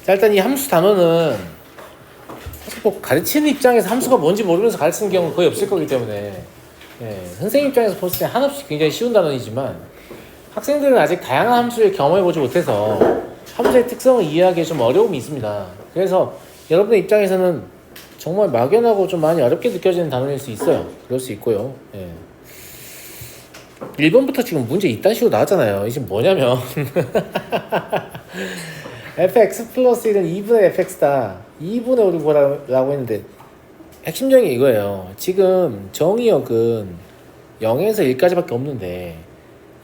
자, 일단 이 함수 단어는 사실 뭐 가르치는 입장에서 함수가 뭔지 모르면서 가르치는 경우는 거의 없을 거기 때문에 선생님 입장에서 봤을 때 한없이 굉장히 쉬운 단어이지만 학생들은 아직 다양한 함수를 경험해보지 못해서 함수의 특성을 이해하기에 좀 어려움이 있습니다. 그래서 여러분의 입장에서는 정말 막연하고 좀 많이 어렵게 느껴지는 단어일 수 있어요. 그럴 수 있고요. 1번부터 지금 문제 이딴 식으로 나왔잖아요. 이게 뭐냐면 fx 플러스 1은 2분의 fx다. 2분의 5를 구하라고 했는데 핵심적인 게 이거예요. 지금 정의역은 0에서 1까지밖에 없는데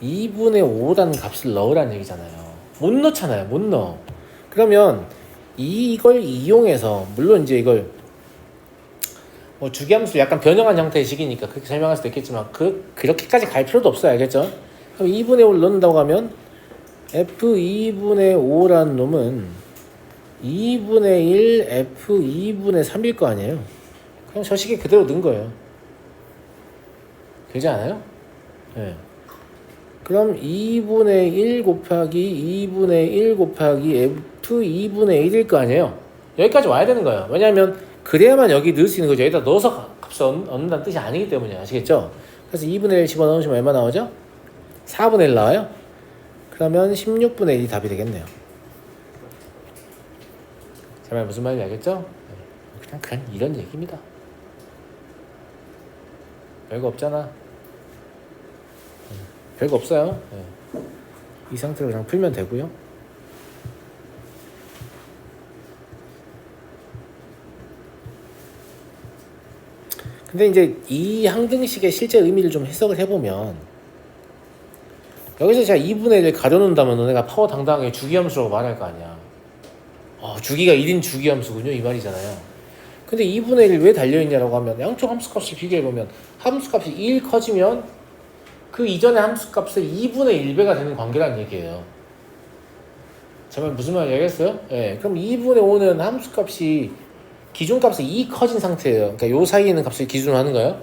2분의 5라는 값을 넣으라는 얘기잖아요. 못 넣잖아요. 못 넣어. 그러면 이걸 이용해서 물론 이제 이걸 뭐 주기함수를 약간 변형한 형태의 식이니까 그렇게 설명할 수도 있겠지만 그렇게까지 갈 필요도 없어요. 알겠죠? 그럼 2분의 5를 넣는다고 하면 f 2분의 5라는 놈은 2분의 1 f 2분의 3일 거 아니에요. 그냥 저 식에 그대로 넣은 거예요. 되지 않아요? 네. 그럼 2분의 1 곱하기 2분의 1 곱하기 f 2분의 1일 거 아니에요. 여기까지 와야 되는 거예요. 왜냐하면 그래야만 여기 넣을 수 있는 거죠. 여기다 넣어서 값을 얻는다는 뜻이 아니기 때문에. 아시겠죠? 그래서 2분의 1 집어넣으시면 얼마 나오죠? 4분의 1 나와요. 그러면 16분의 1이 답이 되겠네요. 제 말 무슨 말인지 알겠죠? 그냥 이런 얘기입니다. 별거 없잖아. 별거 없어요. 이 상태로 그냥 풀면 되고요. 근데 이제 이 항등식의 실제 의미를 좀 해석을 해보면 여기서 제가 2분의 1을 가려놓는다면 너네가 파워 당당하게 주기함수라고 말할 거 아니야. 주기가 1인 주기함수군요 이 말이잖아요. 근데 2분의 1이 왜 달려있냐라고 하면 양쪽 함수값을 비교해보면 함수값이 1 커지면 그 이전의 함수값의 2분의 1배가 되는 관계라는 얘기예요. 정말 무슨 말인지 알겠어요? 그럼 2분의 5는 함수값이 기준값이 2 커진 상태예요. 그러니까 요 사이에 있는 값을 기준으로 하는 거예요.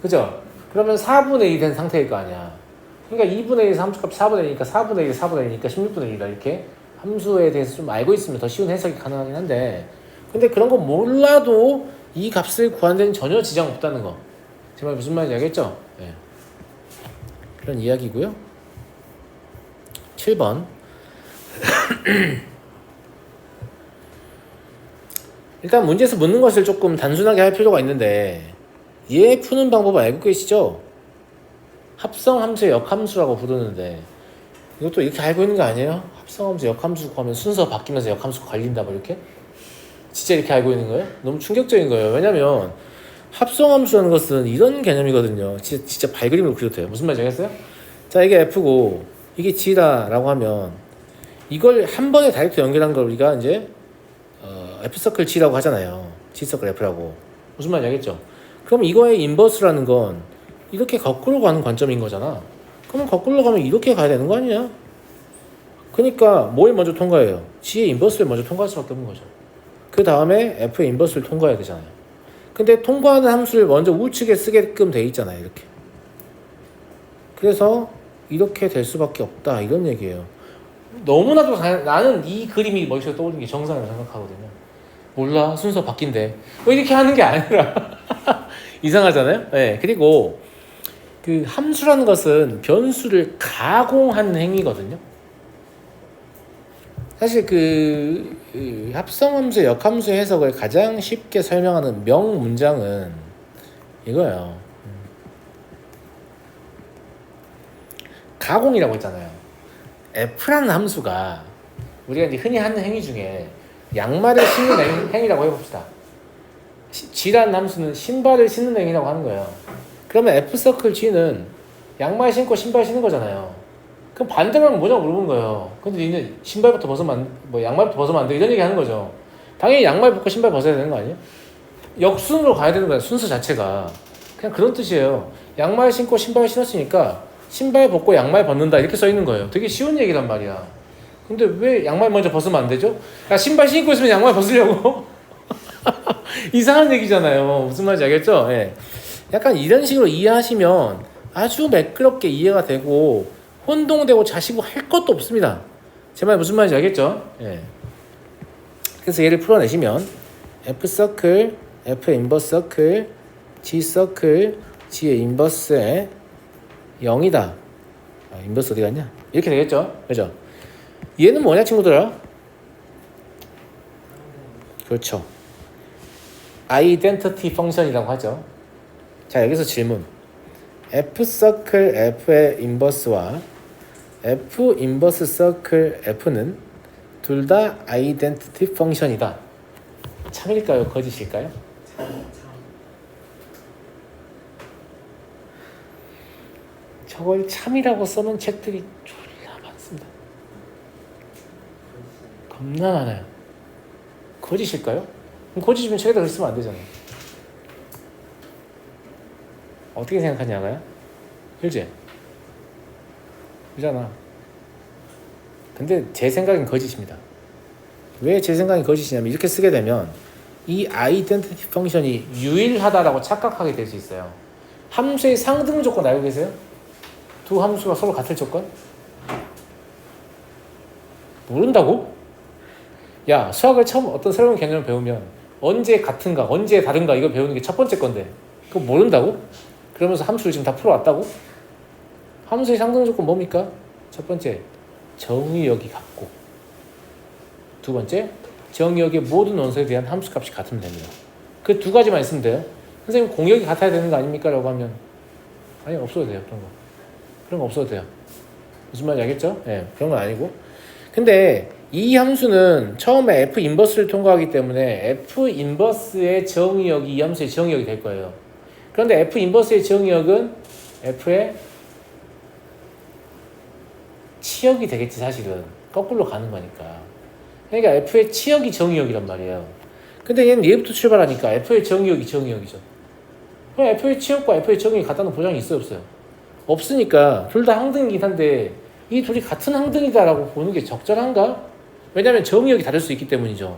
그죠? 그러면 4분의 1이 된 상태일 거 아니야. 그러니까 2분의 1에서 함수값이 4분의 1이니까 4분의 1이 4분의 1이니까 16분의 1이다. 이렇게 함수에 대해서 좀 알고 있으면 더 쉬운 해석이 가능하긴 한데 근데 그런 거 몰라도 이 값을 구하는 데는 전혀 지장 없다는 거. 제 말 무슨 말인지 알겠죠? 그런 이야기고요. 7번 일단 문제에서 묻는 것을 조금 단순하게 할 필요가 있는데 얘 푸는 방법을 알고 계시죠? 합성함수의 역함수라고 부르는데 이것도 이렇게 알고 있는 거 아니에요? 합성함수 역함수 구하면 순서 바뀌면서 역함수 걸린다 뭐 이렇게? 진짜 이렇게 알고 있는 거예요? 너무 충격적인 거예요. 왜냐면 합성함수라는 것은 이런 개념이거든요. 진짜 발그림으로 그려도 돼요. 무슨 말인지 알겠어요? 자, 이게 F고 이게 G다 라고 하면 이걸 한 번에 다이렉트 연결한 걸 우리가 이제 F서클 G라고 하잖아요. G서클 F라고. 무슨 말인지 알겠죠? 그럼 이거의 인버스라는 건 이렇게 거꾸로 가는 관점인 거잖아. 그러면 거꾸로 가면 이렇게 가야 되는 거 아니야? 그러니까 뭘 먼저 통과해요? G의 인버스를 먼저 통과할 수밖에 없는 거죠. 그 다음에 F의 인버스를 통과해야 되잖아요. 근데 통과하는 함수를 먼저 우측에 쓰게끔 돼 있잖아요. 이렇게. 그래서 이렇게 될 수밖에 없다. 이런 얘기예요. 너무나도 나는 이 그림이 머릿속에 떠오르는 게 정상이라고 생각하거든요. 몰라. 순서 바뀐대. 뭐 이렇게 하는 게 아니라 이상하잖아요. 그리고 그 함수라는 것은 변수를 가공한 행위거든요. 사실 그 합성함수의 역함수 해석을 가장 쉽게 설명하는 명문장은 이거예요. 가공이라고 했잖아요. F라는 함수가 우리가 이제 흔히 하는 행위 중에 양말을 신는 행위라고 해봅시다. G라는 함수는 신발을 신는 행위라고 하는 거예요. 그러면 F서클 G는 양말 신고 신발 신는 거잖아요. 그럼 반대로 하면 뭐냐고 물어본 거예요. 근데 니는 신발부터 벗으면 양말부터 벗으면 안 돼. 이런 얘기 하는 거죠. 당연히 양말 벗고 신발 벗어야 되는 거 아니에요? 역순으로 가야 되는 거야. 순서 자체가. 그냥 그런 뜻이에요. 양말 신고 신발 신었으니까 신발 벗고 양말 벗는다. 이렇게 써 있는 거예요. 되게 쉬운 얘기란 말이야. 근데 왜 양말 먼저 벗으면 안 되죠? 야, 신발 신고 있으면 양말 벗으려고? 이상한 얘기잖아요. 무슨 말인지 알겠죠? 약간 이런 식으로 이해하시면 아주 매끄럽게 이해가 되고 혼동되고 자시고 할 것도 없습니다. 제 말 무슨 말인지 알겠죠? 그래서 얘를 풀어내시면 F 서클, F 인버스 서클, G 서클, G의 인버스에 0이다. 인버스 어디 갔냐? 이렇게 되겠죠? 그죠? 얘는 뭐냐 친구들아? 그렇죠. 아이덴티티 펑션이라고 하죠. 자, 여기서 질문. F 서클 F의 인버스와 F 인버스 서클 F는 둘 다 아이덴티티 펑션이다. 참일까요? 거짓일까요? 저걸 참이라고 써놓은 책들이 졸라 많습니다. 겁나 많아요. 거짓일까요? 그럼 거짓이면 책에다 그렇게 쓰면 안 되잖아요. 어떻게 생각하냐고요? 그지? 그잖아. 근데 제 생각엔 거짓입니다. 왜 제 생각이 거짓이냐면 이렇게 쓰게 되면 이 아이덴티티 펑션이 유일하다라고 착각하게 될 수 있어요. 함수의 상등 조건 알고 계세요? 두 함수가 서로 같을 조건? 모른다고? 야, 수학을 처음 어떤 새로운 개념을 배우면 언제 같은가, 언제 다른가 이걸 배우는 게 첫 번째 건데 그거 모른다고? 그러면서 함수를 지금 다 풀어왔다고? 함수의 상등 조건 뭡니까? 첫 번째, 정의역이 같고 두 번째, 정의역의 모든 원소에 대한 함수값이 같으면 됩니다. 그 두 가지만 있으면 돼요. 선생님 공역이 같아야 되는 거 아닙니까? 라고 하면 아니 없어도 돼요. 그런 거 없어도 돼요. 무슨 말인지 알겠죠? 네, 그런 건 아니고. 근데 이 함수는 처음에 F 인버스를 통과하기 때문에 F 인버스의 정의역이 이 함수의 정의역이 될 거예요. 그런데 F 인버스의 정의역은 F의 치역이 되겠지 사실은. 거꾸로 가는 거니까. 그러니까 F의 치역이 정의역이란 말이에요. 근데 얘는 얘부터 출발하니까 F의 정의역이 정의역이죠. 그럼 F의 치역과 F의 정의역이 같다는 보장이 있어요 없어요? 없으니까 둘 다 항등이긴 한데 이 둘이 같은 항등이다라고 보는 게 적절한가? 왜냐하면 정의역이 다를 수 있기 때문이죠.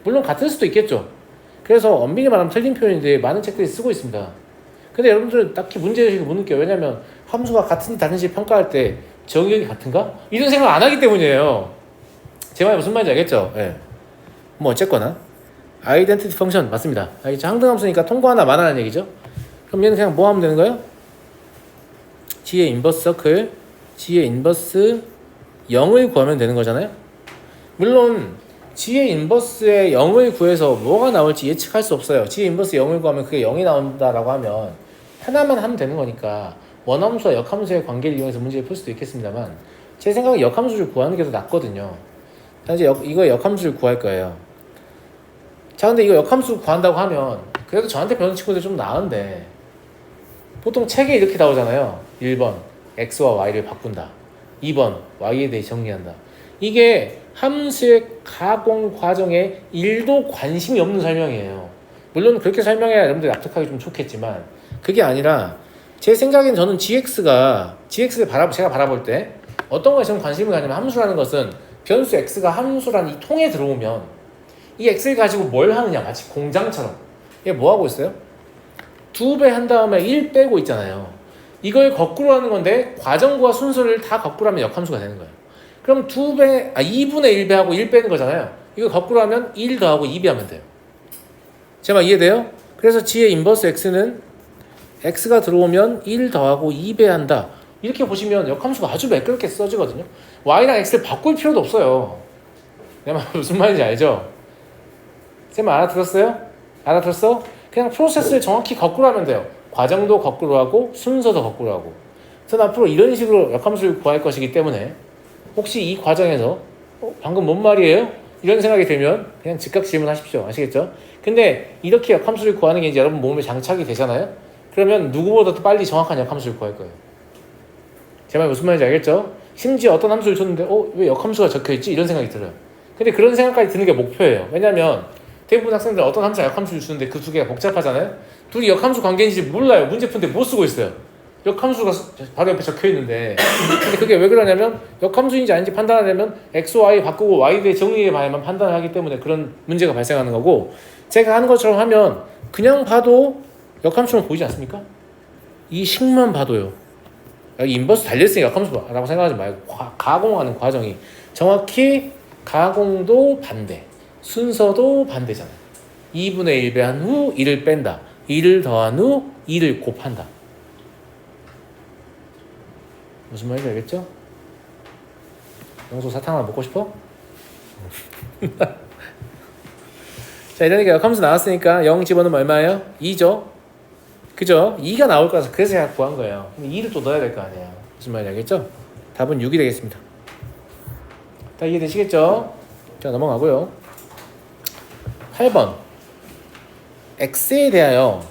물론 같을 수도 있겠죠. 그래서 엄밀히 말하면 틀린 표현인데 많은 책들이 쓰고 있습니다. 근데 여러분들은 딱히 문제의식을 못 느껴요. 왜냐하면 함수가 같은지 다른지 평가할 때 정의역이 같은가? 이런 생각 안 하기 때문이에요. 제 말이 무슨 말인지 알겠죠? 예. 뭐 어쨌거나 아이덴티티 펑션 맞습니다. 알겠죠? 항등함수니까 통과 하나 만하는 얘기죠. 그럼 얘는 그냥 뭐 하면 되는 거예요? G의 인버스 서클, G의 인버스 0을 구하면 되는 거잖아요. 물론 G의 인버스의 0을 구해서 뭐가 나올지 예측할 수 없어요. G의 인버스 0을 구하면 그게 0이 나온다라고 하면 하나만 하면 되는 거니까 원함수와 역함수의 관계를 이용해서 문제를 풀 수도 있겠습니다만 제 생각에 역함수를 구하는 게 더 낫거든요. 이제 이거 역함수를 구할 거예요. 자, 근데 이거 역함수 구한다고 하면 그래도 저한테 배우는 친구들 좀 나은데 보통 책에 이렇게 나오잖아요. 1번 x와 y를 바꾼다. 2번 y에 대해 정리한다. 이게 함수의 가공 과정에 1도 관심이 없는 설명이에요. 물론 그렇게 설명해야 여러분들이 납득하기 좀 좋겠지만 그게 아니라 제 생각엔 저는 GX를 제가 바라볼 때 어떤 것에 좀 관심을 가냐면 함수라는 것은 변수 x가 함수라는 이 통에 들어오면 이 x를 가지고 뭘 하느냐 마치 공장처럼 이게 뭐 하고 있어요? 2배 한 다음에 1 빼고 있잖아요. 이걸 거꾸로 하는 건데 과정과 순서를 다 거꾸로 하면 역함수가 되는 거예요. 그럼 2분의 1배하고 1 빼는 거잖아요. 이거 거꾸로 하면 1 더하고 2배 하면 돼요. 제 말 이해돼요? 그래서 G의 인버스 x는 x가 들어오면 1 더하고 2배 한다. 이렇게 보시면 역함수가 아주 매끄럽게 써지거든요. y랑 x를 바꿀 필요도 없어요. 내 말 무슨 말인지 알죠? 쌤 알아들었어요? 알아들었어? 그냥 프로세스를 정확히 거꾸로 하면 돼요. 과정도 거꾸로 하고 순서도 거꾸로 하고. 그래서 앞으로 이런 식으로 역함수를 구할 것이기 때문에 혹시 이 과정에서 방금 뭔 말이에요? 이런 생각이 들면 그냥 즉각 질문하십시오. 아시겠죠? 근데 이렇게 역함수를 구하는 게 이제 여러분 몸에 장착이 되잖아요? 그러면 누구보다도 빨리 정확한 역함수를 구할 거예요. 제 말 무슨 말인지 알겠죠? 심지어 어떤 함수를 줬는데 왜 역함수가 적혀있지? 이런 생각이 들어요. 근데 그런 생각까지 드는 게 목표예요. 왜냐면 대부분 학생들 어떤 함수가 역함수를 주는데 그 두 개가 복잡하잖아요? 둘이 역함수 관계인지 몰라요. 문제 푸는데 못 쓰고 있어요. 역함수가 바로 옆에 적혀있는데 근데 그게 왜 그러냐면 역함수인지 아닌지 판단하려면 x, y 바꾸고 y에 대해 정의해 봐야만 판단을 하기 때문에 그런 문제가 발생하는 거고 제가 하는 것처럼 하면 그냥 봐도 역함수는 보이지 않습니까? 이 식만 봐도요. 여기 인버스 달려있으니까 역함수라고 생각하지 말고 가공하는 과정이 정확히 가공도 반대 순서도 반대잖아요. 2분의 1 배한 후 1을 뺀다. 1을 더한 후 2를 곱한다. 무슨 말인지 알겠죠? 영수 사탕 하나 먹고 싶어? 자, 이러니까 역함수 나왔으니까 0 집어넣으면 얼마예요? 2죠? 그죠? 2가 나올 거라서 그래서 제가 구한 거예요. 근데 2를 또 넣어야 될 거 아니에요. 무슨 말인지 알겠죠? 답은 6이 되겠습니다. 다 이해되시겠죠? 자, 넘어가고요. 8번. x에 대하여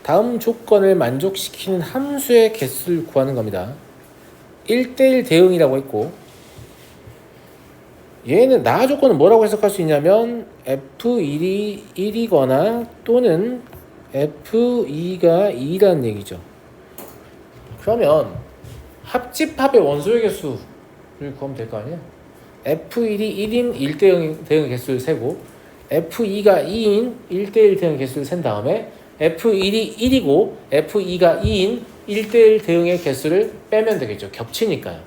다음 조건을 만족시키는 함수의 개수를 구하는 겁니다. 1대1 대응이라고 했고, 얘는 나 조건은 뭐라고 해석할 수 있냐면 F1이 1이거나 또는 F2가 2라는 얘기죠. 그러면 합집합의 원소의 개수를 구하면 될 거 아니에요? F1이 1인 1대0 대응 개수를 세고 F2가 2인 1대1 대응 개수를 센 다음에 F1이 1이고 F2가 2인 1대1 대응의 개수를 빼면 되겠죠. 겹치니까요.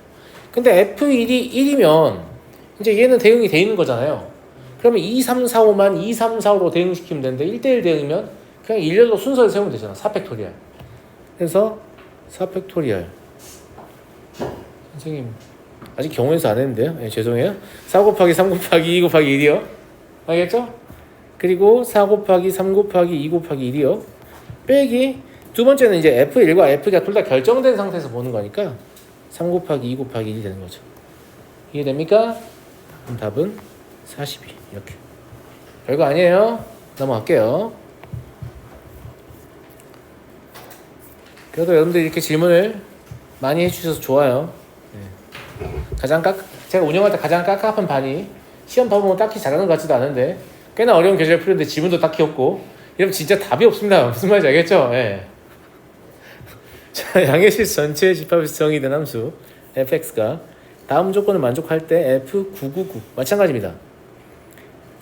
근데 F1이 1이면 이제 얘는 대응이 돼 있는 거잖아요. 그러면 2, 3, 4, 5만 2, 3, 4, 5로 대응시키면 되는데 1대1 대응이면 그냥 일렬로 순서를 세우면 되잖아. 4팩토리얼. 그래서 4팩토리얼. 선생님 아직 경우에서 안 했는데요. 네, 죄송해요. 4 곱하기 3 곱하기 2 곱하기 1이요. 알겠죠? 그리고 4 곱하기 3 곱하기 2 곱하기 1이요. 빼기 두 번째는 이제 F1과 F2가 둘 다 결정된 상태에서 보는 거니까 3 곱하기 2 곱하기 1이 되는 거죠. 이해됩니까? 그럼 답은 42 이렇게. 별거 아니에요. 넘어갈게요. 그래도 여러분들 이렇게 질문을 많이 해주셔서 좋아요. 네. 제가 운영할 때 가장 깝깝한 반이 시험 봐보면 딱히 잘하는 것 같지도 않은데 꽤나 어려운 교재를 풀는데 지문도 딱히 없고 이러면 진짜 답이 없습니다. 무슨 말인지 알겠죠? 네. 자, 양의실 전체의 집합에서 정의된 함수 fx가 다음 조건을 만족할 때 F999 마찬가지입니다.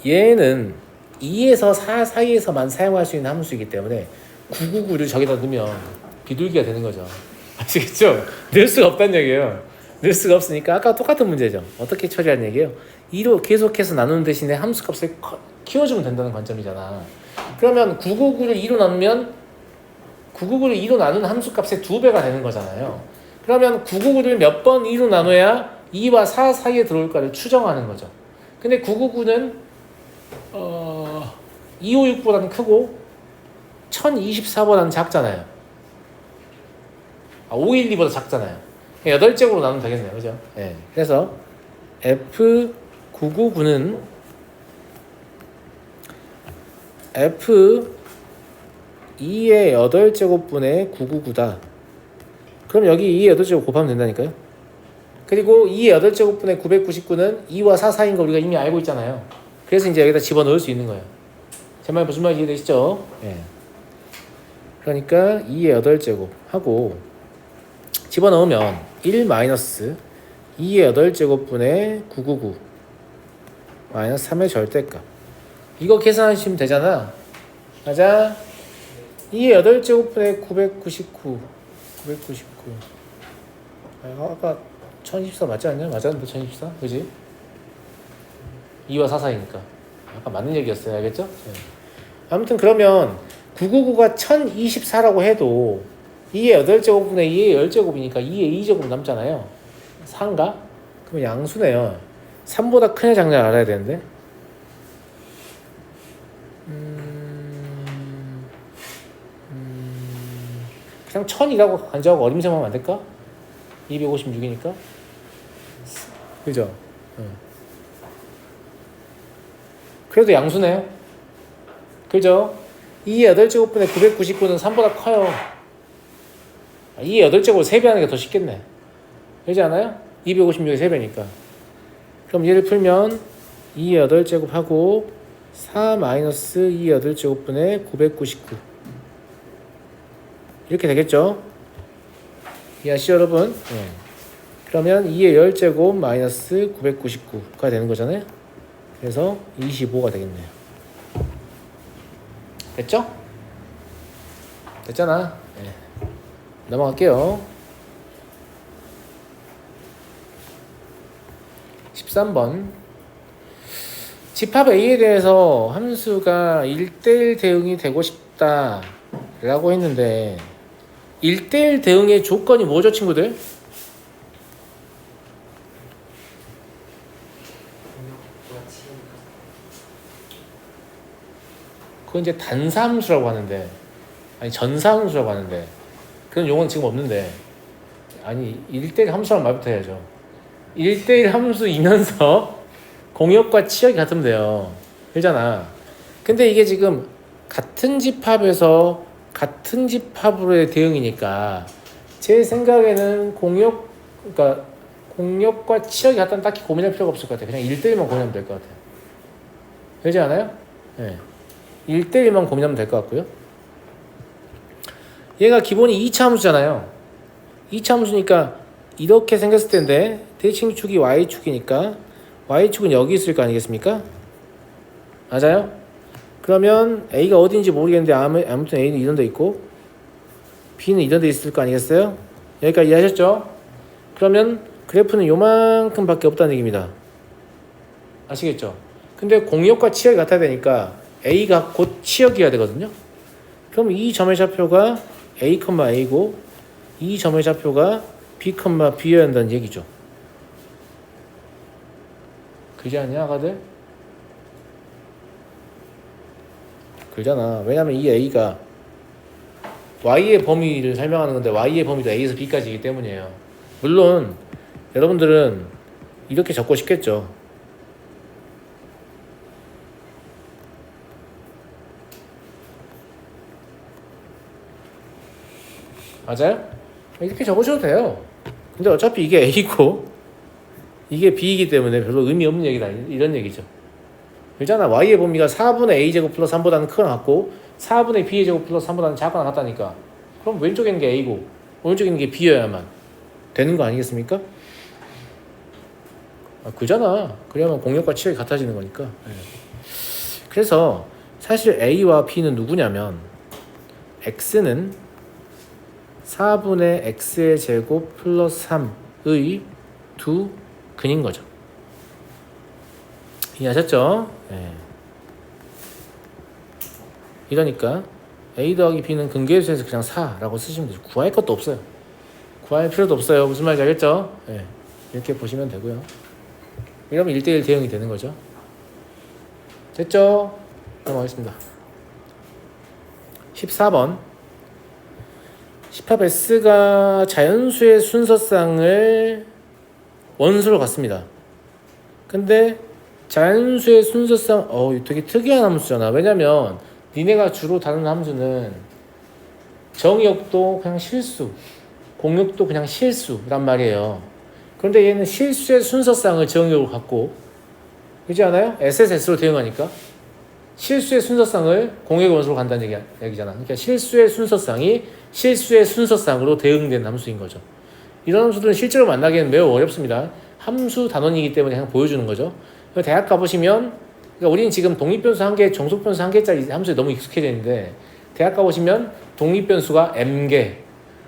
얘는 2에서 4 사이에서만 사용할 수 있는 함수이기 때문에 999를 저기다 넣으면 비둘기가 되는 거죠. 아시겠죠? 넣을 수가 없다는 얘기예요. 넣을 수가 없으니까 아까 똑같은 문제죠. 어떻게 처리하는 얘기예요? 2로 계속해서 나누는 대신에 함수 값을 키워주면 된다는 관점이잖아. 그러면 999를 2로 나누면 999를 2로 나누는 함수 값의 2배가 되는 거잖아요. 그러면 999를 몇 번 2로 나눠야 2와 4 사이에 들어올까를 추정하는 거죠. 근데 999는 256보다는 크고 1024보다는 작잖아요. 512보다 작잖아요. 8제곱으로 나누면 되겠네요. 그죠? 네. 그래서 F999는 F2의 8제곱분의 999다. 그럼 여기 2의 8제곱 곱하면 된다니까요. 그리고 2의 8제곱분의 999는 2와 4 사이인 거 우리가 이미 알고 있잖아요. 그래서 이제 여기다 집어넣을 수 있는 거예요. 제 말 무슨 말인지 이해되시죠? 예. 그러니까 2의 8제곱 하고 집어넣으면 1 마이너스 2의 8제곱분의 999 마이너스 3의 절대값. 이거 계산하시면 되잖아. 맞아? 2의 8제곱분의 999 아까 1024 맞지 않냐? 맞았는데 1024? 그지? 2와 4 사이니까 아까 맞는 얘기였어요. 알겠죠? 네. 아무튼 그러면 999가 1024라고 해도 2의 8제곱분의 2의 10제곱이니까 2의 2제곱 남잖아요. 4인가? 그럼 양수네요. 3보다 큰 애 작냐 알아야 되는데 그냥 1000이라고 간주하고 어림짐하면 안 될까? 256이니까 그죠? 그래도 양수네요. 그죠? 2의 8제곱분의 999는 3보다 커요. 2의 8제곱을 3배 하는 게 더 쉽겠네. 그렇지 않아요? 256의 3배니까. 그럼 얘를 풀면 2의 8제곱하고 4 마이너스 2의 8제곱분의 999 이렇게 되겠죠? 이해하시죠 여러분? 네. 그러면 2의 10제곱 마이너스 999가 되는 거잖아요. 그래서 25가 되겠네요. 됐죠? 됐잖아. 네. 넘어갈게요. 13번 집합 A에 대해서 함수가 1대1 대응이 되고 싶다 라고 했는데 1대1 대응의 조건이 뭐죠, 친구들? 그건 이제 단사함수라고 하는데, 아니 전사함수라고 하는데, 그런 용어는 지금 없는데, 아니 1대1 함수란 말부터 해야죠. 1대1 함수이면서 공역과 치역이 같으면 돼요. 그잖아. 근데 이게 지금 같은 집합에서 같은 집합으로의 대응이니까 제 생각에는 그러니까 공역과 치역이 같다면 딱히 고민할 필요가 없을 것 같아요. 그냥 1대1만 고민하면 될 것 같아요. 그렇지 않아요? 네. 1대1만 고민하면 될 것 같고요. 얘가 기본이 2차 함수잖아요. 2차 함수니까 이렇게 생겼을 텐데 대칭축이 y축이니까 y축은 여기 있을 거 아니겠습니까? 맞아요? 그러면 A가 어딘지 모르겠는데 아무튼 A는 이런 데 있고 B는 이런 데 있을 거 아니겠어요? 여기까지 이해하셨죠? 그러면 그래프는 요만큼 밖에 없다는 얘기입니다. 아시겠죠? 근데 공역과 치역이 같아야 되니까 A가 곧 치역이어야 되거든요. 그럼 이 점의 좌표가 A, A고 이 점의 좌표가 B, B여야 한다는 얘기죠. 그지 않냐, 아가들? 그러잖아. 왜냐면 이 A가 Y의 범위를 설명하는 건데 Y의 범위도 A에서 B까지이기 때문이에요. 물론 여러분들은 이렇게 적고 싶겠죠. 맞아요? 이렇게 적으셔도 돼요. 근데 어차피 이게 A고 이게 B이기 때문에 별로 의미 없는 얘기다, 이런 얘기죠. 그렇잖아. Y의 범위가 4분의 A제곱 플러스 3보다는 크거나 같고 4분의 B제곱 플러스 3보다는 작거나 같다니까. 그럼 왼쪽에 있는 게 A고 오른쪽에 있는 게 B여야만 되는 거 아니겠습니까? 그잖아. 그래야만 공역과 치역이 같아지는 거니까. 네. 그래서 사실 A와 B는 누구냐면 X는 4분의 X의 제곱 플러스 3의 두 근인 거죠. 이해하셨죠? 네. 이러니까 A 더하기 B는 근계수에서 그냥 4라고 쓰시면 되죠. 구할 것도 없어요. 구할 필요도 없어요. 무슨 말인지 알겠죠? 네. 이렇게 보시면 되고요. 이러면 1대1 대응이 되는 거죠. 됐죠? 넘어가겠습니다. 14번. 집합 S가 자연수의 순서쌍을 원수로 갖습니다. 근데 자연수의 순서쌍 되게 특이한 함수잖아. 왜냐면 니네가 주로 다루는 함수는 정역도 그냥 실수, 공역도 그냥 실수란 말이에요. 그런데 얘는 실수의 순서쌍을 정역으로 갖고, 그렇지 않아요? SSS로 대응하니까 실수의 순서쌍을 공역의 원수로 간다는 얘기잖아. 그러니까 실수의 순서쌍이 실수의 순서쌍으로 대응된 함수인 거죠. 이런 함수들은 실제로 만나기에는 매우 어렵습니다. 함수 단원이기 때문에 그냥 보여주는 거죠. 대학 가보시면, 그러니까 우리는 지금 독립변수 1개, 종속변수 1개짜리 함수에 너무 익숙해져 있는데, 대학 가보시면 독립변수가 m개,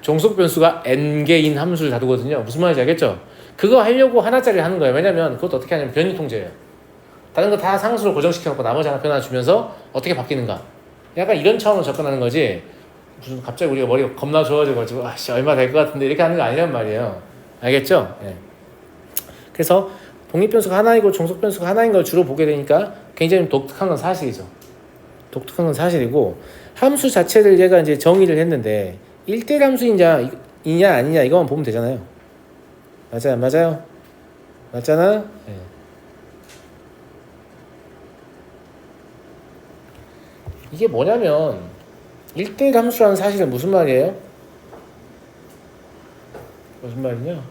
종속변수가 n개인 함수를 다루거든요. 무슨 말인지 알겠죠? 그거 하려고 하나짜리 하는 거예요. 왜냐면 그것도 어떻게 하냐면 변이통제예요. 다른 거 다 상수로 고정시켜놓고 나머지 하나 변화 주면서 어떻게 바뀌는가. 약간 이런 차원으로 접근하는 거지, 무슨 갑자기 우리가 머리가 겁나 좋아져가지고 얼마 될 것 같은데 이렇게 하는 거 아니란 말이에요. 알겠죠? 네. 그래서 독립변수가 하나이고 종속변수가 하나인 걸 주로 보게 되니까 굉장히 독특한 건 사실이죠. 독특한 건 사실이고, 함수 자체를 얘가 이제 정의를 했는데 1대1 함수이냐 아니냐 이거만 보면 되잖아요. 맞아요, 맞아요, 맞잖아. 네. 이게 뭐냐면 1대1 함수라는 사실은 무슨 말이에요? 무슨 말이냐?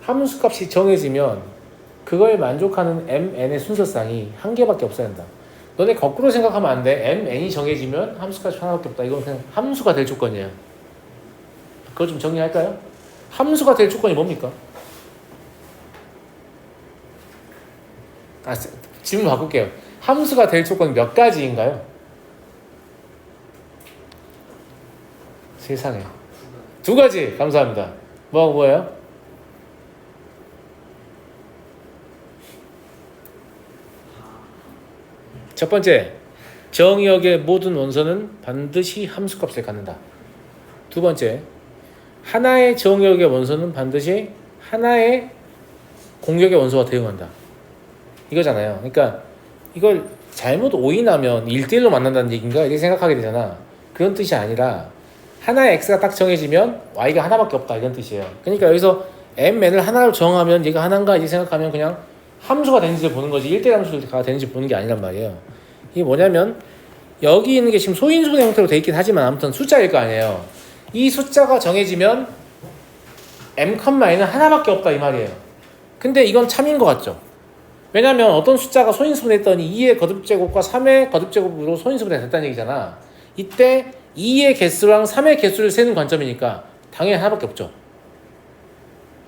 함수 값이 정해지면 그거에 만족하는 mn의 순서쌍이 한 개밖에 없어야 한다. 너네 거꾸로 생각하면 안 돼. mn이 정해지면 함수 값이 하나밖에 없다. 이건 그냥 함수가 될 조건이에요. 그거 좀 정리할까요? 함수가 될 조건이 뭡니까? 질문 바꿀게요. 함수가 될 조건이 몇 가지인가요? 세상에. 2가지. 감사합니다. 뭐예요? 첫 번째, 정의역의 모든 원소는 반드시 함수값을 갖는다. 두 번째, 하나의 정의역의 원소는 반드시 하나의 공역의 원소와 대응한다. 이거잖아요. 그러니까 이걸 잘못 오인하면 1대1로 만난다는 얘기인가 이렇게 생각하게 되잖아. 그런 뜻이 아니라 하나의 x가 딱 정해지면 y가 하나밖에 없다 이런 뜻이에요. 그러니까 여기서 mn을 하나로 정하면 얘가 하나인가 이렇게 생각하면 그냥 함수가 되는지 보는 거지 1대1 함수가 되는지 보는 게 아니란 말이에요. 이게 뭐냐면 여기 있는 게 지금 소인수분해 형태로 돼 있긴 하지만 아무튼 숫자일 거 아니에요. 이 숫자가 정해지면 m, n은 하나밖에 없다 이 말이에요. 근데 이건 참인 것 같죠? 왜냐면 어떤 숫자가 소인수분해했더니 2의 거듭제곱과 3의 거듭제곱으로 소인수분해 됐다는 얘기잖아. 이때 2의 개수랑 3의 개수를 세는 관점이니까 당연히 하나밖에 없죠.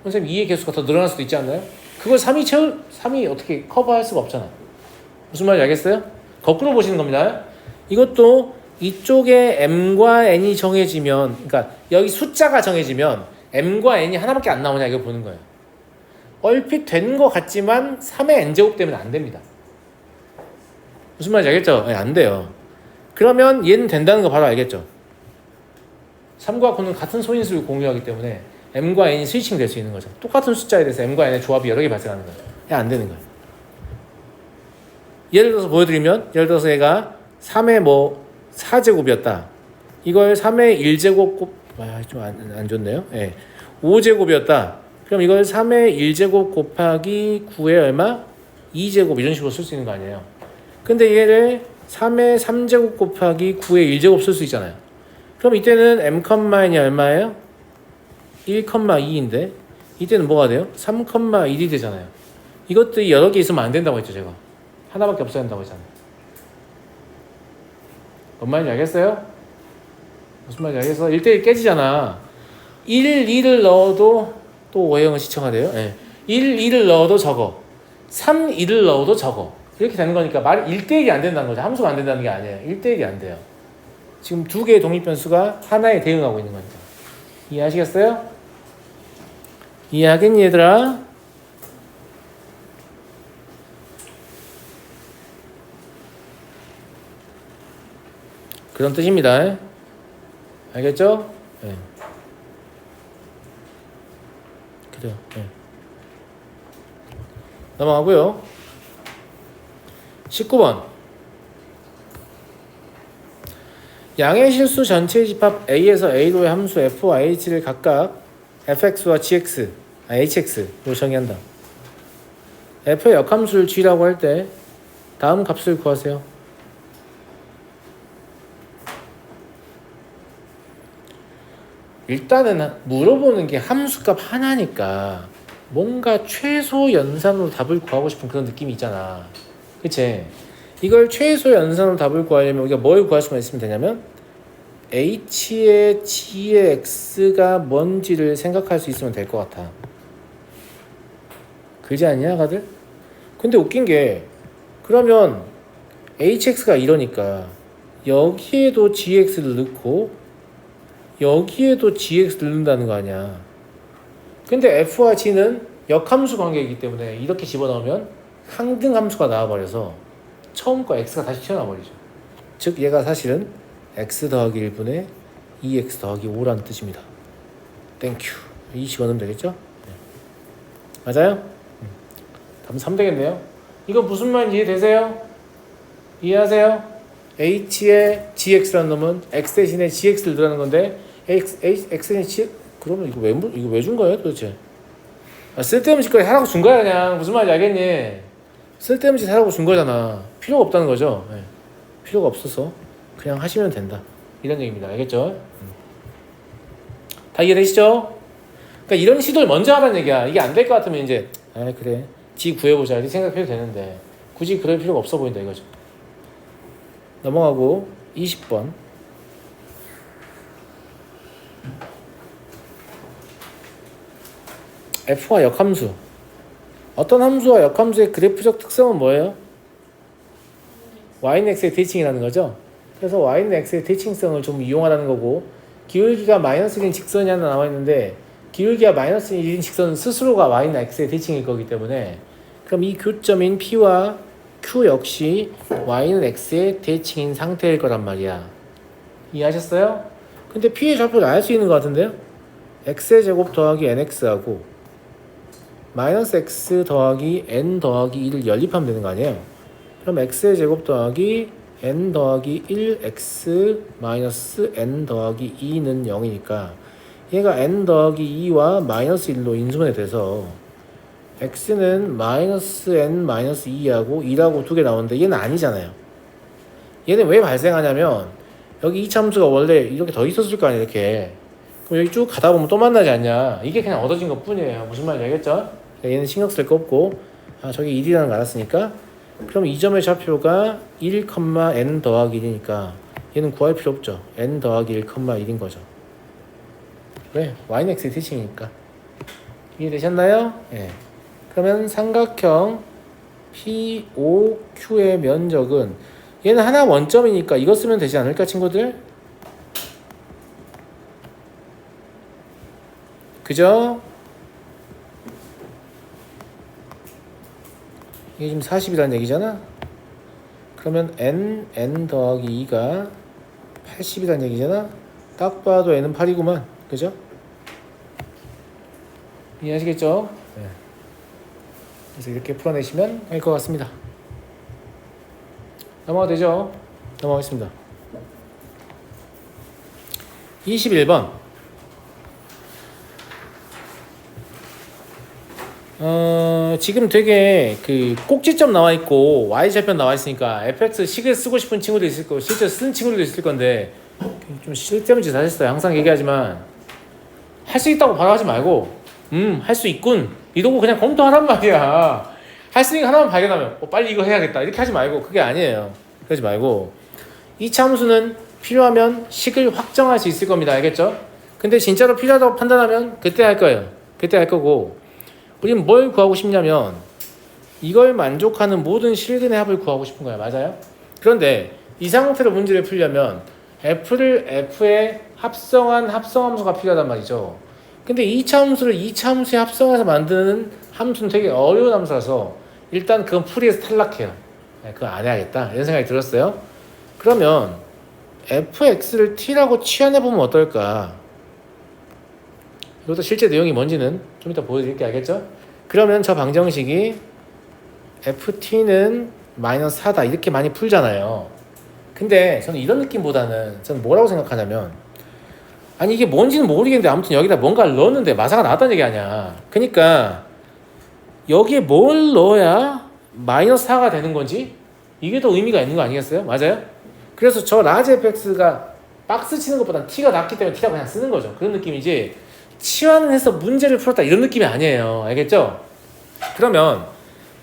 선생님 2의 개수가 더 늘어날 수도 있지 않나요? 그걸 3이 어떻게 커버할 수가 없잖아. 무슨 말인지 알겠어요? 거꾸로 보시는 겁니다. 이것도 이쪽에 m과 n이 정해지면, 그러니까 여기 숫자가 정해지면 m과 n이 하나밖에 안 나오냐 이거 보는 거예요. 얼핏 된 것 같지만 3의 n제곱 되면 안 됩니다. 무슨 말인지 알겠죠? 네, 안 돼요. 그러면 얘는 된다는 거 바로 알겠죠? 3과 9는 같은 소인수를 공유하기 때문에 m과 n이 스위칭 될 수 있는 거죠. 똑같은 숫자에 대해서 m과 n의 조합이 여러 개 발생하는 거예요. 안 되는 거예요. 예를 들어서 보여드리면, 예를 들어서 얘가 3의 4제곱이었다. 이걸 3의 1제곱 좀 안 좋네요. 예. 5제곱이었다. 그럼 이걸 3의 1제곱 곱하기 9의 얼마? 2제곱 이런 식으로 쓸 수 있는 거 아니에요. 근데 얘를 3의 3제곱 곱하기 9의 1제곱 쓸 수 있잖아요. 그럼 이때는 m, n이 얼마예요? 1,2인데 이때는 뭐가 돼요? 3,1이 되잖아요. 이것들이 여러 개 있으면 안 된다고 했죠. 제가 하나밖에 없어야 한다고 했잖아요. 뭔 말인지 알겠어요? 무슨 말인지 알겠어? 1대1 깨지잖아. 1, 2를 넣어도 또 오해형을 시청하대요. 네. 1, 2를 넣어도 적어. 3, 2를 넣어도 적어. 이렇게 되는 거니까 말 1대1이 안 된다는 거죠. 함수가 안 된다는 게 아니에요. 1대1이 안 돼요. 지금 두 개의 독립변수가 하나에 대응하고 있는 거니까. 이해하시겠어요? 이해하겠니 얘들아? 그런 뜻입니다. 알겠죠? 네. 그래요. 네. 넘어가고요. 19번. 양의 실수 전체의 집합 A에서 A로의 함수 F와 H를 각각 fx와 hx로 정의한다. f의 역함수를 g라고 할 때 다음 값을 구하세요. 일단은 물어보는 게 함수값 하나니까 뭔가 최소 연산으로 답을 구하고 싶은 그런 느낌이 있잖아. 그치? 이걸 최소 연산으로 답을 구하려면 우리가 뭘 구할 수만 있으면 되냐면 h의 g의 x가 뭔지를 생각할 수 있으면 될 것 같아. 그러지 않냐 다들? 근데 웃긴 게 그러면 hx가 이러니까 여기에도 gx를 넣고 여기에도 gx를 넣는다는 거 아니야. 근데 f와 g는 역함수 관계이기 때문에 이렇게 집어넣으면 항등함수가 나와버려서 처음 거 x가 다시 튀어나와버리죠. 즉 얘가 사실은 x 더하기 1분의 2x 더하기 5라는 뜻입니다. 땡큐. 이 집어넣으면 되겠죠? 네. 맞아요? 답은 3 되겠네요. 이거 무슨 말인지 이해되세요? 이해하세요? h의 gx라는 놈은 x 대신에 gx를 넣으라는 건데 x는 g 그러면 이거 왜 준 거예요 도대체? 쓸데없는 짓거리 하라고 준 거야 그냥. 무슨 말인지 알겠니? 쓸데없는 짓 하라고 준 거잖아. 필요가 없다는 거죠. 네. 필요가 없어서 그냥 하시면 된다 이런 얘기입니다. 알겠죠? 다 이해되시죠? 그러니까 이런 시도를 먼저 하라는 얘기야. 이게 안 될 것 같으면 이제 그래 지 구해보자 이렇게 생각해도 되는데 굳이 그럴 필요가 없어 보인다 이거죠. 넘어가고 20번. f와 역함수. 어떤 함수와 역함수의 그래프적 특성은 뭐예요? y는 x의 대칭이라는 거죠. 그래서 y는 x의 대칭성을 좀 이용하라는 거고, 기울기가 마이너스 1인 직선이 하나 나와 있는데 기울기가 마이너스 1인 직선은 스스로가 y는 x의 대칭일 거기 때문에 그럼 이 교점인 p와 Q 역시 Y는 X의 대칭인 상태일 거란 말이야. 이해하셨어요? 근데 P의 좌표를 알 수 있는 것 같은데요? X의 제곱 더하기 NX하고 마이너스 X 더하기 N 더하기 1을 연립하면 되는 거 아니에요? 그럼 X의 제곱 더하기 N 더하기 1X 마이너스 N 더하기 2는 0이니까 얘가 N 더하기 2와 마이너스 1로 인수분해 돼서 X는 마이너스 N 마이너스 2하고 2라고 두 개 나오는데 얘는 아니잖아요. 얘는 왜 발생하냐면 여기 이차함수가 원래 이렇게 더 있었을 거 아니에요. 이렇게. 그럼 여기 쭉 가다 보면 또 만나지 않냐. 이게 그냥 얻어진 것 뿐이에요. 무슨 말인지 알겠죠? 얘는 신경 쓸 거 없고 저기 1이라는 거 알았으니까 그럼 이 점의 좌표가 1, n 더하기 1이니까 얘는 구할 필요 없죠. n 더하기 1, 1인 거죠. 왜? y는 x의 대칭이니까. 이해되셨나요? 예. 그러면 삼각형 POQ의 면적은 얘는 하나 원점이니까 이거 쓰면 되지 않을까 친구들? 그죠? 이게 지금 40이라는 얘기잖아? 그러면 n 더하기 2가 80이라는 얘기잖아? 딱 봐도 n은 8이구만. 그죠? 이해하시겠죠? 네. 그래서 이렇게 풀어내시면 할 것 같습니다. 넘어가도 되죠? 넘어가겠습니다. 21번. 지금 되게 그 꼭지점 나와 있고 y좌표 나와 있으니까 fx 식을 쓰고 싶은 친구도 있을 거고 실제 쓰는 친구들도 있을 건데 좀 쓸데없는 짓 하셨어요. 항상 얘기하지만 할 수 있다고 바로 하지 말고 할 수 있군 이러고 그냥 검토하란 말이야. 할 수 있는 거 하나만 발견하면 빨리 이거 해야겠다 이렇게 하지 말고 그게 아니에요. 그러지 말고 이차 함수는 필요하면 식을 확정할 수 있을 겁니다. 알겠죠? 근데 진짜로 필요하다고 판단하면 그때 할 거예요. 그때 할 거고 우리는 뭘 구하고 싶냐면 이걸 만족하는 모든 실근의 합을 구하고 싶은 거야. 맞아요? 그런데 이 상태로 문제를 풀려면 f를 f에 합성한 합성함수가 필요하단 말이죠. 근데 2차 함수를 2차 함수에 합성해서 만드는 함수는 되게 어려운 함수라서 일단 그건 풀이에서 탈락해요. 그거 안 해야겠다 이런 생각이 들었어요. 그러면 fx를 t라고 취한해보면 어떨까? 이것도 실제 내용이 뭔지는 좀 이따 보여드릴게요. 알겠죠? 그러면 저 방정식이 ft는 마이너스 4다 이렇게 많이 풀잖아요. 근데 저는 이런 느낌보다는 저는 뭐라고 생각하냐면 아니 이게 뭔지는 모르겠는데 아무튼 여기다 뭔가를 넣었는데 마사가 나왔다는 얘기 아니야. 그러니까 여기에 뭘 넣어야 마이너스 4가 되는 건지 이게 더 의미가 있는 거 아니겠어요? 맞아요? 그래서 저 라지 fx가 박스 치는 것보다는 t가 낮기 때문에 t라고 그냥 쓰는 거죠. 그런 느낌이지 치환을 해서 문제를 풀었다 이런 느낌이 아니에요. 알겠죠? 그러면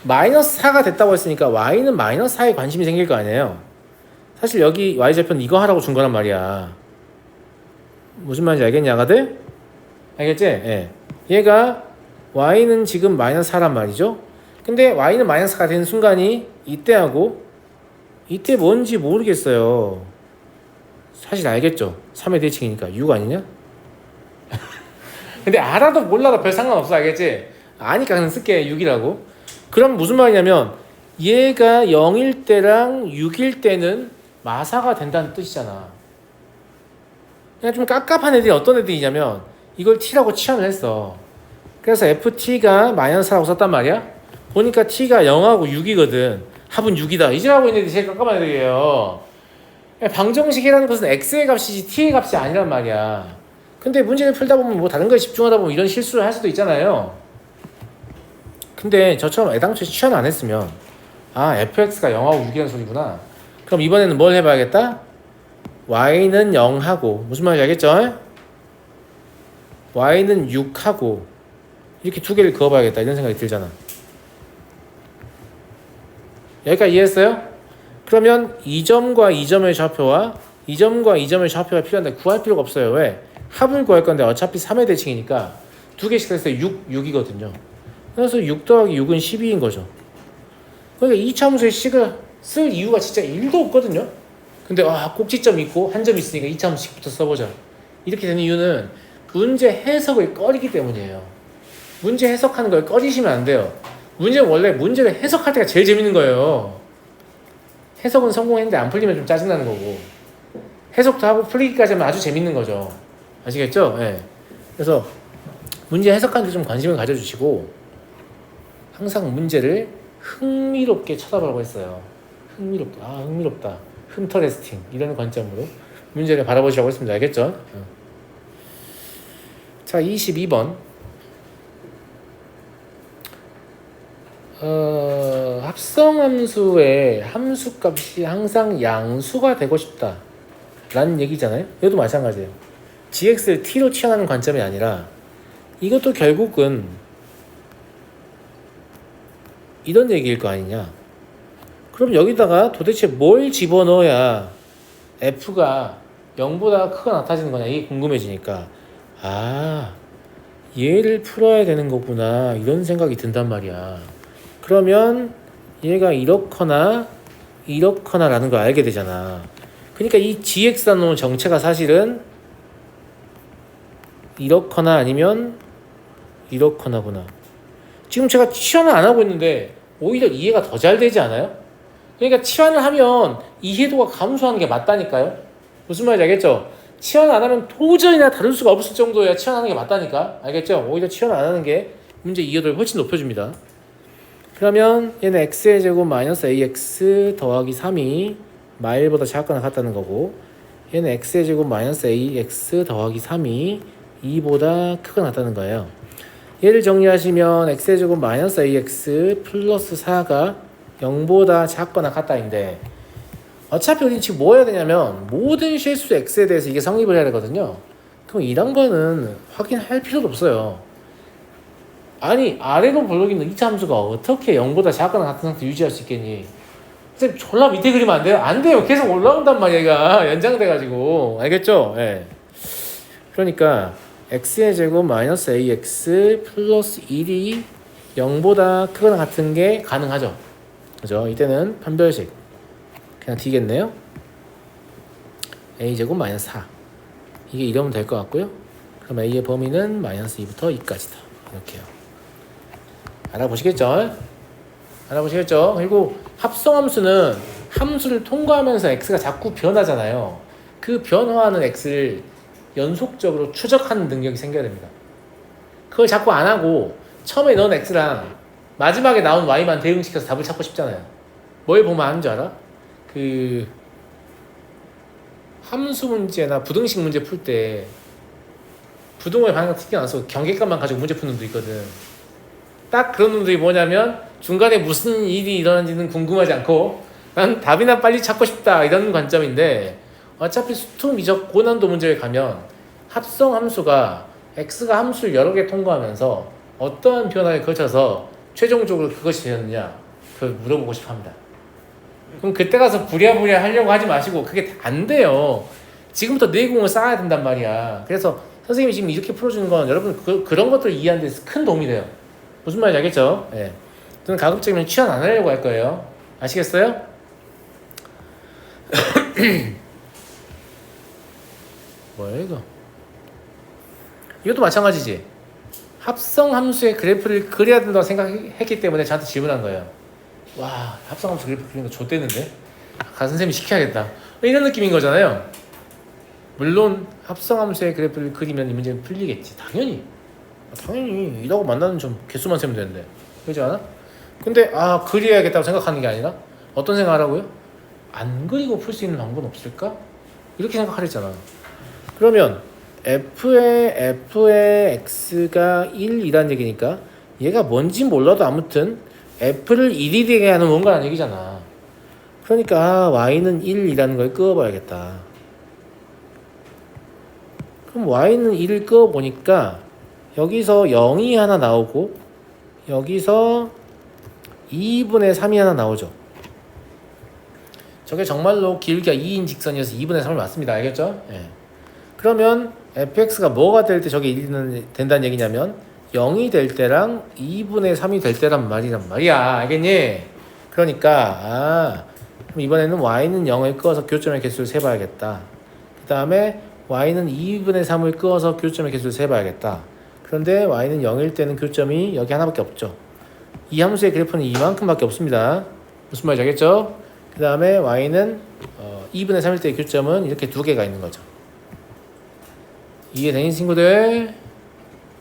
마이너스 4가 됐다고 했으니까 y는 마이너스 4에 관심이 생길 거 아니에요. 사실 여기 y좌표는 이거 하라고 준 거란 말이야. 무슨 말인지 알겠냐 아가들? 알겠지? 예. 얘가 y는 지금 마이너스 4란 말이죠. 근데 y는 마이너스 4가 되는 순간이 이때하고 이때 뭔지 모르겠어요. 사실 알겠죠? 3의 대칭이니까 6 아니냐? 근데 알아도 몰라도 별 상관없어. 알겠지? 아니까 그냥 쓸게 6이라고. 그럼 무슨 말이냐면 얘가 0일 때랑 6일 때는 마사가 된다는 뜻이잖아. 그냥 좀 깝깝한 애들이 어떤 애들이냐면 이걸 t라고 취한을 했어. 그래서 ft가 마이너스 4라고 썼단 말이야. 보니까 t가 0하고 6이거든. 합은 6이다. 이제하고 있는 애들이 제일 깝깝한 애들이에요. 방정식이라는 것은 x의 값이지 t의 값이 아니란 말이야. 근데 문제를 풀다 보면 뭐 다른 거에 집중하다 보면 이런 실수를 할 수도 있잖아요. 근데 저처럼 애당초에 취한 안 했으면 fx가 0하고 6이라는 소리구나. 그럼 이번에는 뭘 해봐야겠다? y는 0하고 무슨 말인지 알겠죠? y는 6하고 이렇게 두 개를 그어봐야겠다 이런 생각이 들잖아. 여기까지 이해했어요? 그러면 이 점과 이 점의 좌표와 이 점과 이 점의 좌표가 필요한데 구할 필요가 없어요. 왜? 합을 구할 건데 어차피 3의 대칭이니까 두 개씩 했을 때 6이거든요. 그래서 6 더하기 6은 12인 거죠. 그러니까 이 차함수의 식을 쓸 이유가 진짜 1도 없거든요. 근데 꼭지점이 있고 한 점 있으니까 이 차함수식부터 써보자. 이렇게 되는 이유는 문제 해석을 꺼리기 때문이에요. 문제 해석하는 걸 꺼리시면 안 돼요. 문제는 원래 문제를 해석할 때가 제일 재밌는 거예요. 해석은 성공했는데 안 풀리면 좀 짜증나는 거고, 해석도 하고 풀리기까지 하면 아주 재밌는 거죠. 아시겠죠? 예. 그래서 문제 해석하는 데 좀 관심을 가져주시고, 항상 문제를 흥미롭게 쳐다보라고 했어요. 흥미롭다. 흥미롭다. 흠터레스팅. 이런 관점으로 문제를 바라보시라고 했습니다. 알겠죠? 자, 22번. 합성함수의 함수값이 항상 양수가 되고 싶다 라는 얘기잖아요. 이것도 마찬가지예요. gx를 t로 취하는 관점이 아니라 이것도 결국은 이런 얘기일 거 아니냐. 그럼 여기다가 도대체 뭘 집어넣어야 f가 0보다 크거나 같아지는 거냐, 이게 궁금해지니까 얘를 풀어야 되는 거구나, 이런 생각이 든단 말이야. 그러면 얘가 이렇거나 이렇거나 라는 걸 알게 되잖아. 그러니까 이 gx라는 놈의 정체가 사실은 이렇거나 아니면 이렇거나구나. 지금 제가 치환을 안 하고 있는데 오히려 이해가 더 잘 되지 않아요? 그러니까 치환을 하면 이해도가 감소하는 게 맞다니까요. 무슨 말인지 알겠죠? 치환 안 하면 도저히 다룰 수가 없을 정도야 치환하는 게 맞다니까. 알겠죠? 오히려 치환 안 하는 게 문제 이해도를 훨씬 높여줍니다. 그러면 얘는 x의 제곱 마이너스 ax 더하기 3이 마일보다 작거나 같다는 거고, 얘는 x의 제곱 마이너스 ax 더하기 3이 2보다 크거나 같다는 거예요. 얘를 정리하시면 x의 제곱 마이너스 ax 플러스 4가 0보다 작거나 같다인데, 어차피 우리는 지금 뭐 해야 되냐면 모든 실수 x에 대해서 이게 성립을 해야 되거든요. 그럼 이런 거는 확인할 필요도 없어요. 아니, 아래로 볼록 있는 2차 함수가 어떻게 0보다 작거나 같은 상태 유지할 수 있겠니? 선생님, 졸라 밑에 그리면 안 돼요? 안 돼요. 계속 올라온단 말이야, 얘가. 연장돼가지고. 알겠죠? 예. 그러니까 x의 제곱 마이너스 ax 플러스 1이 0보다 크거나 같은 게 가능하죠. 그죠? 이때는 판별식 그냥 D겠네요. a제곱 마이너스 4. 이게 이러면 될 것 같고요. 그럼 a의 범위는 마이너스 2부터 2까지다. 이렇게요. 알아보시겠죠? 알아보시겠죠? 그리고 합성함수는 함수를 통과하면서 x가 자꾸 변하잖아요. 그 변화하는 x를 연속적으로 추적하는 능력이 생겨야 됩니다. 그걸 자꾸 안 하고 처음에 넣은 x랑 마지막에 나온 y만 대응시켜서 답을 찾고 싶잖아요. 뭘 보면 아는 줄 알아? 그 함수 문제나 부등식 문제 풀 때 부등호의 방향 특히 나서 경계값만 가지고 문제 푸는 놈도 있거든. 딱 그런 놈들이 뭐냐면 중간에 무슨 일이 일어난지는 궁금하지 않고 난 답이나 빨리 찾고 싶다, 이런 관점인데, 어차피 수투 미적 고난도 문제에 가면 합성 함수가 x가 함수를 여러 개 통과하면서 어떠한 변화를 거쳐서 최종적으로 그것이 되었느냐, 그걸 물어보고 싶어 합니다. 그럼 그때 가서 부랴부랴 하려고 하지 마시고, 그게 안 돼요. 지금부터 내공을 쌓아야 된단 말이야. 그래서 선생님이 지금 이렇게 풀어주는 건 여러분 그런 것들을 이해하는 데 큰 도움이 돼요. 무슨 말인지 알겠죠? 예. 저는 가급적이면 취한 안 하려고 할 거예요. 아시겠어요? 뭐야 이거? 이것도 마찬가지지. 합성 함수의 그래프를 그려야 된다고 생각했기 때문에 저한테 질문한 거예요. 와, 합성 함수 그래프 그리는 거 좋대는데? 선생님이 시켜야겠다. 이런 느낌인 거잖아요. 물론 합성 함수의 그래프를 그리면 이 문제는 풀리겠지. 당연히 이라고 만나는 좀 개수만 세면 되는데, 그렇지 않아? 근데 그려야겠다고 생각하는 게 아니라 어떤 생각하라고요? 안 그리고 풀 수 있는 방법은 없을까? 이렇게 생각하랬잖아. 그러면 f의 x가 1이란 얘기니까 얘가 뭔지 몰라도 아무튼 f를 1이 되게 하는 뭔가라는 얘기잖아. 그러니까 y는 1이라는 걸 끄어봐야겠다. 그럼 y는 1을 끄어보니까 여기서 0이 하나 나오고 여기서 2분의 3이 하나 나오죠. 저게 정말로 길기가 2인 직선이어서 2분의 3을 맞습니다. 알겠죠? 예. 그러면 fx가 뭐가 될 때 저게 1이 된다는 얘기냐면 0이 될 때랑 2분의 3이 될 때란 말이야. 알겠니? 그러니까 그럼 이번에는 y는 0을 끄어서 교점의 개수를 세봐야겠다. 그 다음에 y는 2분의 3을 끄어서 교점의 개수를 세봐야겠다. 그런데 y는 0일 때는 교점이 여기 하나밖에 없죠. 이 함수의 그래프는 이만큼밖에 없습니다. 무슨 말인지 알겠죠? 그 다음에 y는 2분의 3일 때의 교점은 이렇게 두 개가 있는 거죠. 이해되는 친구들?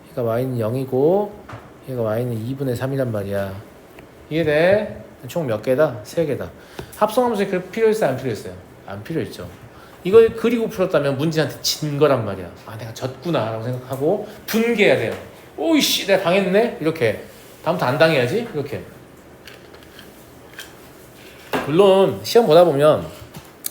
얘가 y는 0이고 얘가 y는 2분의 3이란 말이야. 이해돼? 총 몇 개다? 3개다. 합성함수에 필요 있어요? 안 필요 있어요? 안 필요 있죠. 이걸 그리고 풀었다면 문제한테 진 거란 말이야. 아, 내가 졌구나 라고 생각하고 분개해야 돼요. 오이씨, 내가 당했네? 이렇게. 다음부터 안 당해야지? 이렇게. 물론 시험 보다 보면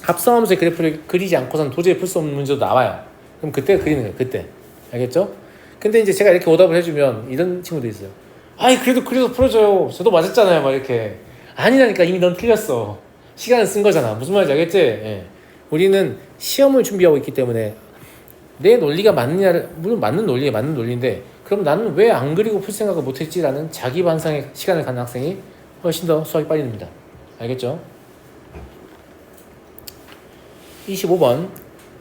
합성함수의 그래프를 그리지 않고선 도저히 풀 수 없는 문제도 나와요. 그럼 그때 그리는 거예요. 그때. 알겠죠? 근데 이제 제가 이렇게 오답을 해주면 이런 친구도 있어요. 아이, 그래도 그래서 풀어줘요. 저도 맞았잖아요. 막 이렇게. 아니라니까, 이미 넌 틀렸어. 시간을 쓴 거잖아. 무슨 말인지 알겠지? 예. 우리는 시험을 준비하고 있기 때문에 내 논리가 맞느냐를, 물론 맞는 논리에 맞는 논리인데, 그럼 나는 왜 안 그리고 풀 생각을 못했지라는 자기 반성의 시간을 갖는 학생이 훨씬 더 수학이 빨리 납니다. 알겠죠? 25번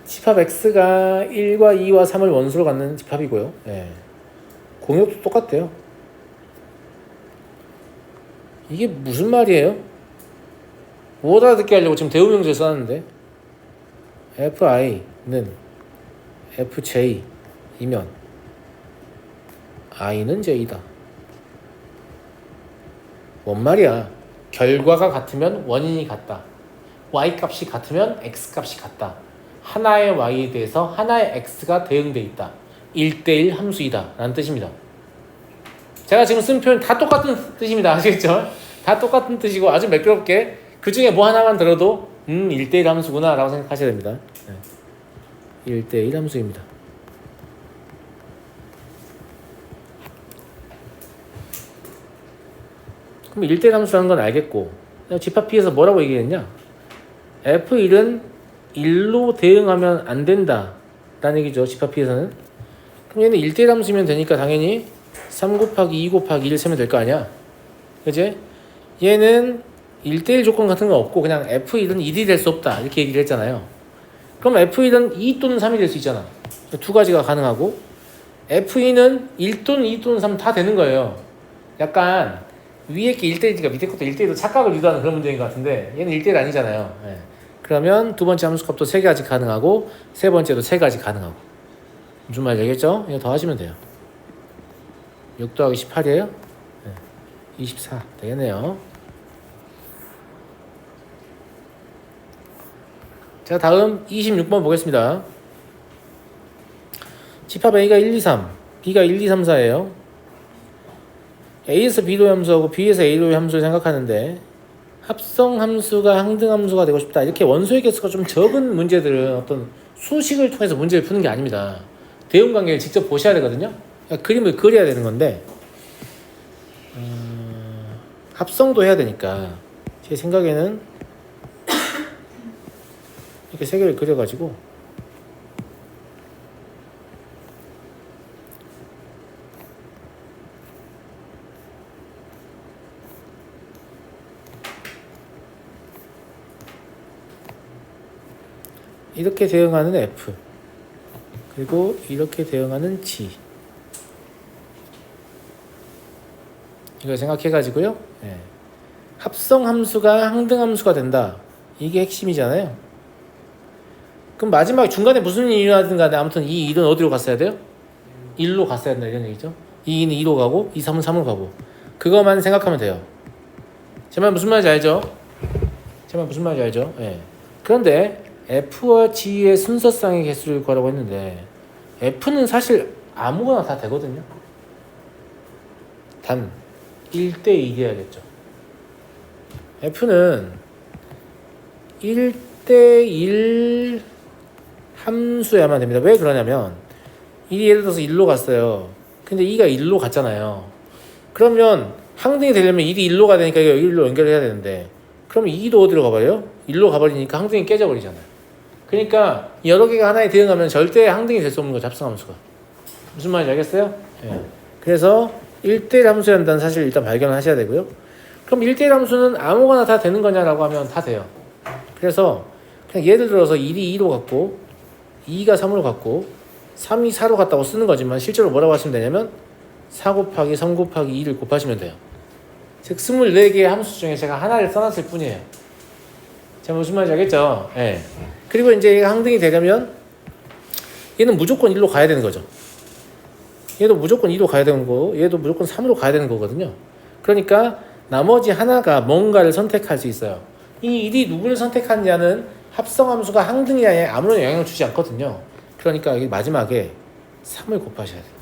집합 x가 1과 2와 3을 원수로 갖는 집합이고요. 예. 공역도 똑같대요. 이게 무슨 말이에요? 못 알아듣게 하려고 지금 대우명제 써놨는데 fi는 fj이면 i는 j다. 뭔 말이야? 결과가 같으면 원인이 같다. y 값이 같으면 x 값이 같다. 하나의 y에 대해서 하나의 x가 대응돼 있다. 1대1 함수이다 라는 뜻입니다. 제가 지금 쓴 표현 다 똑같은 뜻입니다. 아시겠죠? 다 똑같은 뜻이고 아주 매끄럽게 그 중에 뭐 하나만 들어도 1대1 함수구나 라고 생각하셔야 됩니다. 네. 1대1 함수입니다. 그럼 1대1 함수라는 건 알겠고 집합 P에서 뭐라고 얘기했냐? F1은 1로 대응하면 안 된다 라는 얘기죠. 집합 P에서는. 그럼 얘는 1대1 함수면 되니까 당연히 3 곱하기 2 곱하기 1을 세면 될 거 아니야. 그치? 얘는 1대1 조건 같은 거 없고 그냥 F1은 1이 될 수 없다 이렇게 얘기를 했잖아요. 그럼 F1은 2 또는 3이 될 수 있잖아. 두 가지가 가능하고 F2는 1 또는 2 또는 3 다 되는 거예요. 약간 위에 게 1대1이니까 밑에 것도 1대1로 착각을 유도하는 그런 문제인 것 같은데 얘는 1대1 아니잖아요. 네. 그러면 두 번째 함수값도 3가지 가능하고 세 번째도 3가지 가능하고. 무슨 말인지 알겠죠? 이거 더 하시면 돼요. 6 더하기 18이에요? 네. 24 되겠네요. 자, 다음 26번 보겠습니다. 집합 A가 1, 2, 3, B가 1, 2, 3, 4예요. A에서 B로의 함수하고 B에서 A로의 함수를 생각하는데 합성 함수가 항등 함수가 되고 싶다. 이렇게 원소의 개수가 좀 적은 문제들은 어떤 수식을 통해서 문제를 푸는 게 아닙니다. 대응 관계를 직접 보셔야 되거든요. 그림을 그려야 되는 건데 합성도 해야 되니까 제 생각에는 이렇게 세 개를 그려가지고 이렇게 대응하는 F 그리고 이렇게 대응하는 G 이걸 생각해가지고요. 네. 합성 함수가 항등 함수가 된다. 이게 핵심이잖아요. 그럼 마지막에 중간에 무슨 일이 일어나든 간에 아무튼 이 일은 어디로 갔어야 돼요? 1로 갔어야 된다 이런 얘기죠. 이 2는 2로 가고 이 3은 3으로 가고 그것만 생각하면 돼요. 제 말 무슨 말인지 알죠? 제 말 무슨 말인지 알죠? 네. 그런데 F와 G의 순서상의 개수를 구하라고 했는데 F는 사실 아무거나 다 되거든요. 단 1대1이어야겠죠. F는 1대1 함수야만 됩니다. 왜 그러냐면 1이 예를 들어서 1로 갔어요. 근데 2가 1로 갔잖아요. 그러면 항등이 되려면 1이 1로 가야 되니까 이거 1로 연결해야 되는데 그럼 2도 어디로 가버려요? 1로 가버리니까 항등이 깨져버리잖아요. 그러니까 여러 개가 하나에 대응하면 절대 항등이 될 수 없는 거죠. 합성함수가. 무슨 말인지 알겠어요? 네. 그래서 1대1 함수란다는 사실을 일단 발견을 하셔야 되고요. 그럼 1대1 함수는 아무거나 다 되는 거냐라고 하면 다 돼요. 그래서 그냥 예를 들어서 1이 2로 갔고 2가 3으로 갔고 3이 4로 갔다고 쓰는 거지만 실제로 뭐라고 하시면 되냐면 4 곱하기 3 곱하기 2를 곱하시면 돼요. 즉 24개의 함수 중에 제가 하나를 써놨을 뿐이에요. 제가 무슨 말인지 알겠죠? 예. 그리고 이제 얘가 항등이 되려면 얘는 무조건 1로 가야 되는 거죠. 얘도 무조건 2로 가야 되는 거고 얘도 무조건 3으로 가야 되는 거거든요. 그러니까 나머지 하나가 뭔가를 선택할 수 있어요. 이 1이 누구를 선택하느냐는 합성함수가 항등이냐에 아무런 영향을 주지 않거든요. 그러니까 여기 마지막에 3을 곱하셔야 돼요.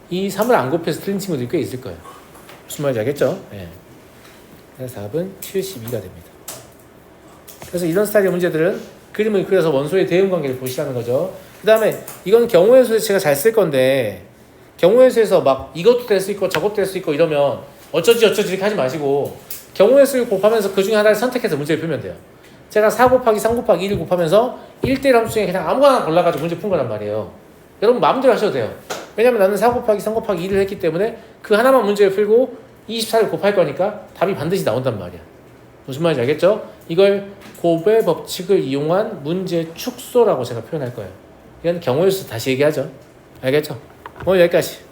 이 3을 안 곱해서 틀린 친구들이 꽤 있을 거예요. 무슨 말인지 알겠죠? 예. 그래서 답은 72가 됩니다. 그래서 이런 스타일의 문제들은 그림을 그려서 원소의 대응 관계를 보시라는 거죠. 그 다음에 이건 경우의 수에서 제가 잘 쓸 건데 경우의 수에서 막 이것도 될 수 있고 저것도 될 수 있고 이러면 어쩌지 이렇게 하지 마시고 경우의 수를 곱하면서 그 중에 하나를 선택해서 문제를 풀면 돼요. 제가 4 곱하기 3 곱하기 1을 곱하면서 1대1 함수 중에 그냥 아무거나 골라가지고 문제 푼 거란 말이에요. 여러분 마음대로 하셔도 돼요. 왜냐면 나는 4 곱하기 3 곱하기 2를 했기 때문에 그 하나만 문제를 풀고 24를 곱할 거니까 답이 반드시 나온단 말이야. 무슨 말인지 알겠죠? 이걸 곱의 법칙을 이용한 문제 축소라고 제가 표현할 거예요. 이건 경우의 수 다시 얘기하죠. 알겠죠? 오늘 여기까지.